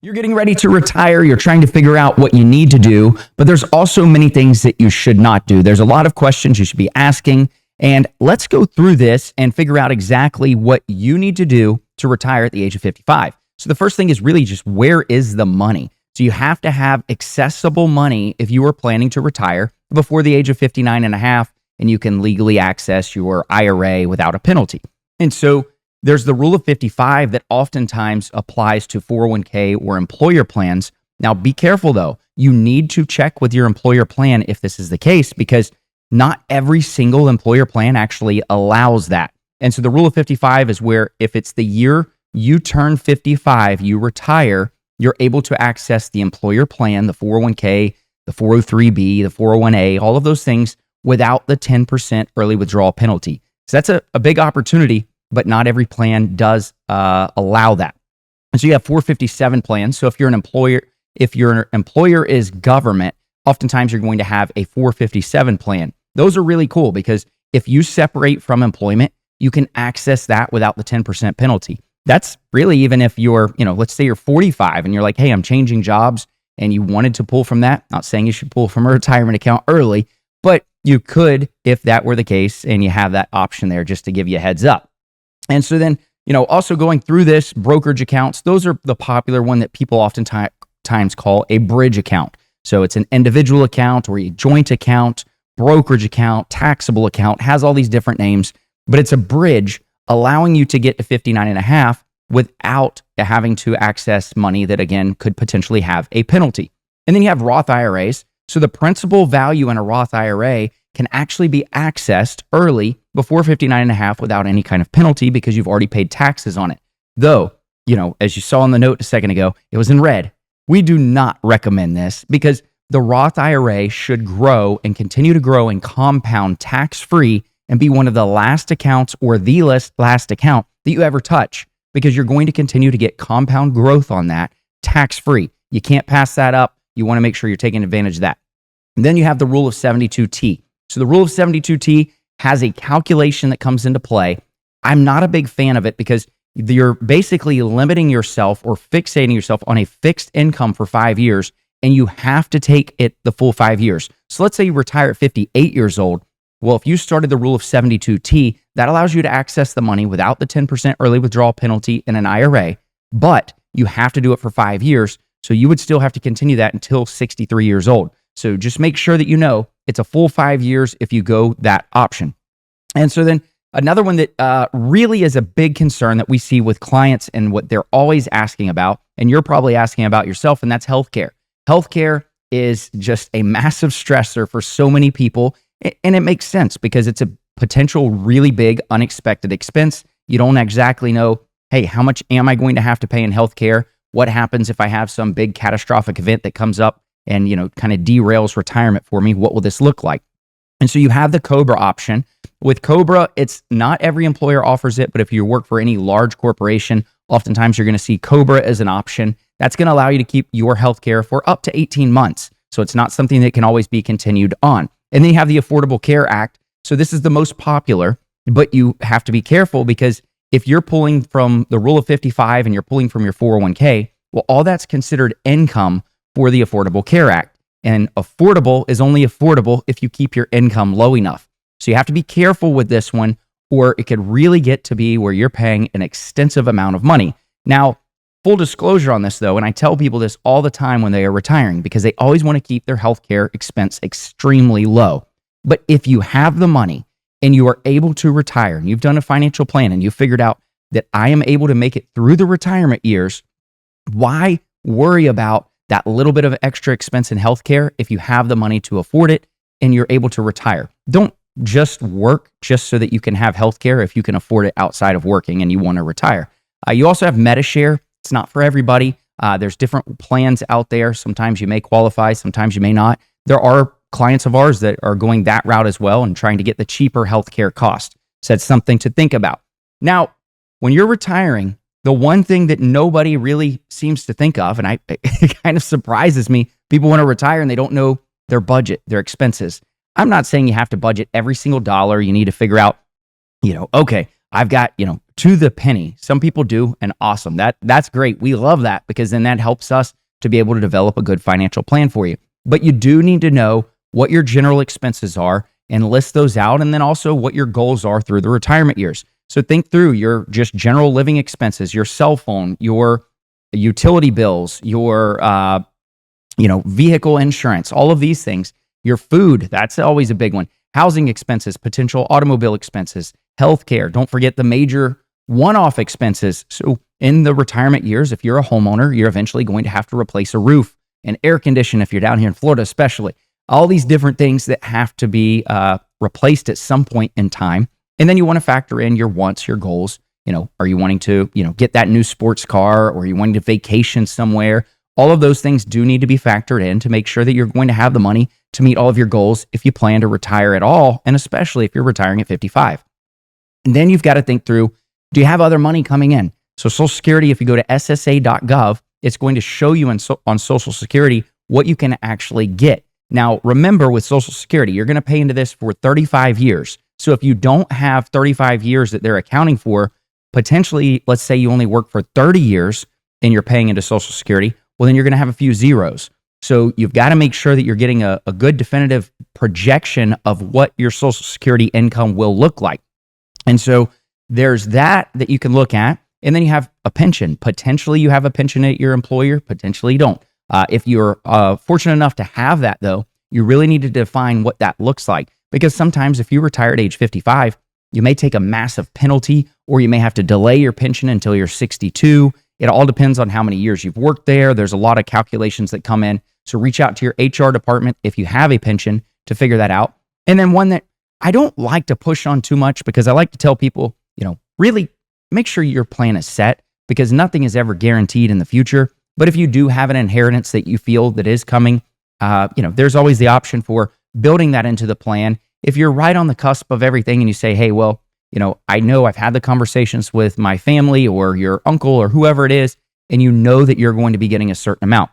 You're getting ready to retire. You're trying to figure out what you need to do, but there's also many things that you should not do. There's a lot of questions you should be asking, and let's go through this and figure out exactly what you need to do to retire at the age of 55. So the first thing is really just, where is the money? So you have to have accessible money if you are planning to retire before the age of 59 and a half, and you can legally access your IRA without a penalty. And so there's the rule of 55 that oftentimes applies to 401k or employer plans. Now, be careful though. You need to check with your employer plan if this is the case, because not every single employer plan actually allows that. And so the rule of 55 is where if it's the year you turn 55, you retire, you're able to access the employer plan, the 401k, the 403b, the 401a, all of those things without the 10% early withdrawal penalty. So that's a big opportunity, but not every plan does allow that. And so you have 457 plans. So if you're an employer, if your employer is government, oftentimes you're going to have a 457 plan. Those are really cool because if you separate from employment, you can access that without the 10% penalty. That's really, even if you're, let's say you're 45 and you're like, hey, I'm changing jobs and you wanted to pull from that. Not saying you should pull from a retirement account early, but you could if that were the case, and you have that option there, just to give you a heads up. And so then, also going through this, brokerage accounts, those are the popular one that people oftentimes call a bridge account. So it's an individual account or a joint account, brokerage account, taxable account, has all these different names, but it's a bridge allowing you to get to 59 and a half without having to access money that, again, could potentially have a penalty. And then you have Roth IRAs. So the principal value in a Roth IRA can actually be accessed early before 59 and a half without any kind of penalty because you've already paid taxes on it. Though, as you saw in the note a second ago, it was in red. We do not recommend this because the Roth IRA should grow and continue to grow and compound tax-free and be one of the last accounts or the last account that you ever touch, because you're going to continue to get compound growth on that tax-free. You can't pass that up. You want to make sure you're taking advantage of that. And then you have the rule of 72T. So the rule of 72T has a calculation that comes into play. I'm not a big fan of it because you're basically limiting yourself or fixating yourself on a fixed income for 5 years, and you have to take it the full 5 years. So let's say you retire at 58 years old. Well, if you started the rule of 72T, that allows you to access the money without the 10% early withdrawal penalty in an IRA, but you have to do it for 5 years. So you would still have to continue that until 63 years old. So just make sure that it's a full 5 years if you go that option. And so then another one that really is a big concern that we see with clients and what they're always asking about, and you're probably asking about yourself, and that's healthcare. Healthcare is just a massive stressor for so many people, and it makes sense because it's a potential really big unexpected expense. You don't exactly know, hey, how much am I going to have to pay in healthcare? What happens if I have some big catastrophic event that comes up and, kind of derails retirement for me? What will this look like? And so you have the COBRA option. With COBRA, it's not every employer offers it, but if you work for any large corporation, oftentimes you're going to see COBRA as an option. That's going to allow you to keep your healthcare for up to 18 months. So it's not something that can always be continued on. And then you have the Affordable Care Act. So this is the most popular, but you have to be careful because if you're pulling from the rule of 55 and you're pulling from your 401k, well, all that's considered income for the Affordable Care Act. And affordable is only affordable if you keep your income low enough. So you have to be careful with this one, or it could really get to be where you're paying an extensive amount of money. Now, full disclosure on this though, and I tell people this all the time when they are retiring because they always want to keep their healthcare expense extremely low. But if you have the money and you are able to retire and you've done a financial plan and you figured out that I am able to make it through the retirement years, why worry about that little bit of extra expense in healthcare if you have the money to afford it and you're able to retire? Don't just work just so that you can have healthcare if you can afford it outside of working and you want to retire. You also have Medi-Share. It's not for everybody. There's different plans out there. Sometimes you may qualify, sometimes you may not. There are clients of ours that are going that route as well and trying to get the cheaper healthcare cost. So that's something to think about. Now, when you're retiring, the one thing that nobody really seems to think of, and it kind of surprises me, people want to retire and they don't know their budget, their expenses. I'm not saying you have to budget every single dollar. You need to figure out, okay, I've got, to the penny. Some people do, and awesome. That's great. We love that because then that helps us to be able to develop a good financial plan for you. But you do need to know what your general expenses are and list those out, and then also what your goals are through the retirement years. So think through your just general living expenses, your cell phone, your utility bills, your vehicle insurance, all of these things. Your food, that's always a big one. Housing expenses, potential automobile expenses, healthcare. Don't forget the major one-off expenses. So in the retirement years, if you're a homeowner, you're eventually going to have to replace a roof and air condition if you're down here in Florida, especially. All these different things that have to be replaced at some point in time. And then you want to factor in your wants, your goals. Are you wanting to, get that new sports car, or are you wanting to vacation somewhere? All of those things do need to be factored in to make sure that you're going to have the money to meet all of your goals if you plan to retire at all, and especially if you're retiring at 55. And then you've got to think through, do you have other money coming in? So Social Security, if you go to ssa.gov, it's going to show you on Social Security what you can actually get. Now, remember with Social Security, you're going to pay into this for 35 years. So if you don't have 35 years that they're accounting for, potentially, let's say you only work for 30 years and you're paying into Social Security, well, then you're going to have a few zeros. So you've got to make sure that you're getting a good definitive projection of what your Social Security income will look like. And so there's that you can look at. And then you have a pension. Potentially you have a pension at your employer, potentially you don't. If you're fortunate enough to have that, though, you really need to define what that looks like. Because sometimes if you retire at age 55, you may take a massive penalty, or you may have to delay your pension until you're 62. It all depends on how many years you've worked there. There's a lot of calculations that come in. So reach out to your HR department if you have a pension to figure that out. And then one that I don't like to push on too much, because I like to tell people, really make sure your plan is set, because nothing is ever guaranteed in the future. But if you do have an inheritance that you feel that is coming, there's always the option for building that into the plan. If you're right on the cusp of everything and you say, hey, well, I know I've had the conversations with my family or your uncle or whoever it is, and you know that you're going to be getting a certain amount.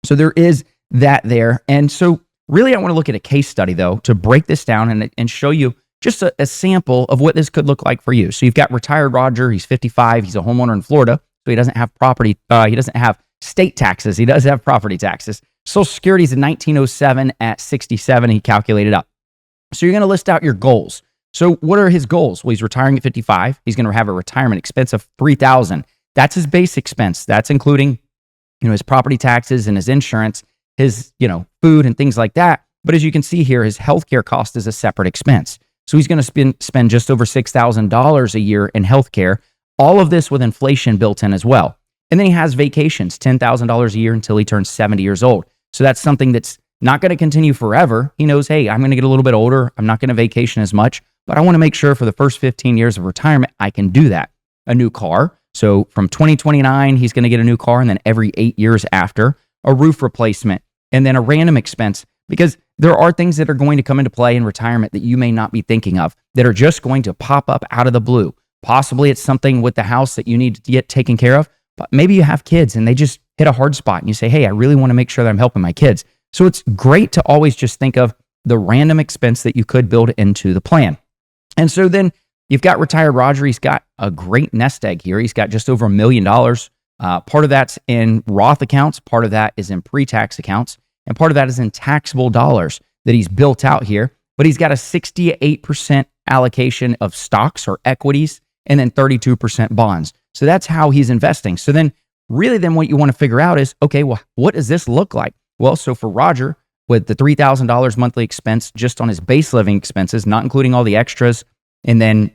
So there is that there. And so really, I want to look at a case study, though, to break this down and show you just a sample of what this could look like for you. So you've got retired Roger. He's 55. He's a homeowner in Florida. So he doesn't have property. He doesn't have state taxes. He does have property taxes. Social Security is in 1907 at 67. He calculated up. So you're going to list out your goals. So what are his goals? Well, he's retiring at 55. He's going to have a retirement expense of $3,000. That's his base expense. That's including, his property taxes and his insurance, his, food and things like that. But as you can see here, his healthcare cost is a separate expense. So he's going to spend just over $6,000 a year in healthcare. All of this with inflation built in as well. And then he has vacations, $10,000 a year until he turns 70 years old. So that's something that's not going to continue forever. He knows, hey, I'm going to get a little bit older. I'm not going to vacation as much, but I want to make sure for the first 15 years of retirement, I can do that. A new car. So from 2029, he's going to get a new car, and then every 8 years after, a roof replacement, and then a random expense, because there are things that are going to come into play in retirement that you may not be thinking of that are just going to pop up out of the blue. Possibly it's something with the house that you need to get taken care of, but maybe you have kids and they just hit a hard spot and you say, hey, I really want to make sure that I'm helping my kids. So it's great to always just think of the random expense that you could build into the plan. And so then you've got retired Roger. He's got a great nest egg here. He's got just over $1 million. Part of that's in Roth accounts. Part of that is in pre-tax accounts. And part of that is in taxable dollars that he's built out here. But he's got a 68% allocation of stocks or equities, and then 32% bonds. So that's how he's investing. So then really then what you want to figure out is, okay, well, what does this look like? Well, so for Roger, with the $3,000 monthly expense just on his base living expenses, not including all the extras, and then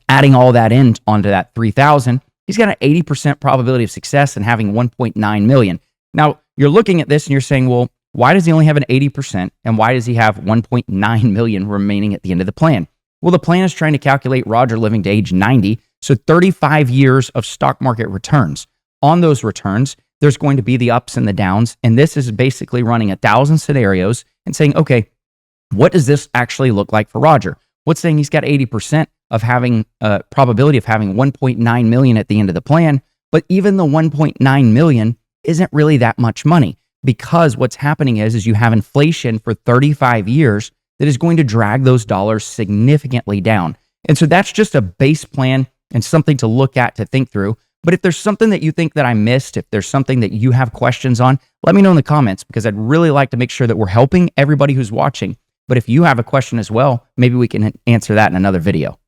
adding all that in onto that $3,000, he's got an 80% probability of success in having $1.9 million. Now, you're looking at this and you're saying, well, why does he only have an 80%, and why does he have $1.9 million remaining at the end of the plan? Well, the plan is trying to calculate Roger living to age 90, so 35 years of stock market returns. On those returns, there's going to be the ups and the downs, and this is basically running 1,000 scenarios and saying, okay, what does this actually look like for Roger? What's saying he's got 80% of having a probability of having 1.9 million at the end of the plan, but even the 1.9 million isn't really that much money, because what's happening is you have inflation for 35 years that is going to drag those dollars significantly down. And so that's just a base plan and something to look at, to think through. But if there's something that you think that I missed, if there's something that you have questions on, let me know in the comments, because I'd really like to make sure that we're helping everybody who's watching. But if you have a question as well, maybe we can answer that in another video.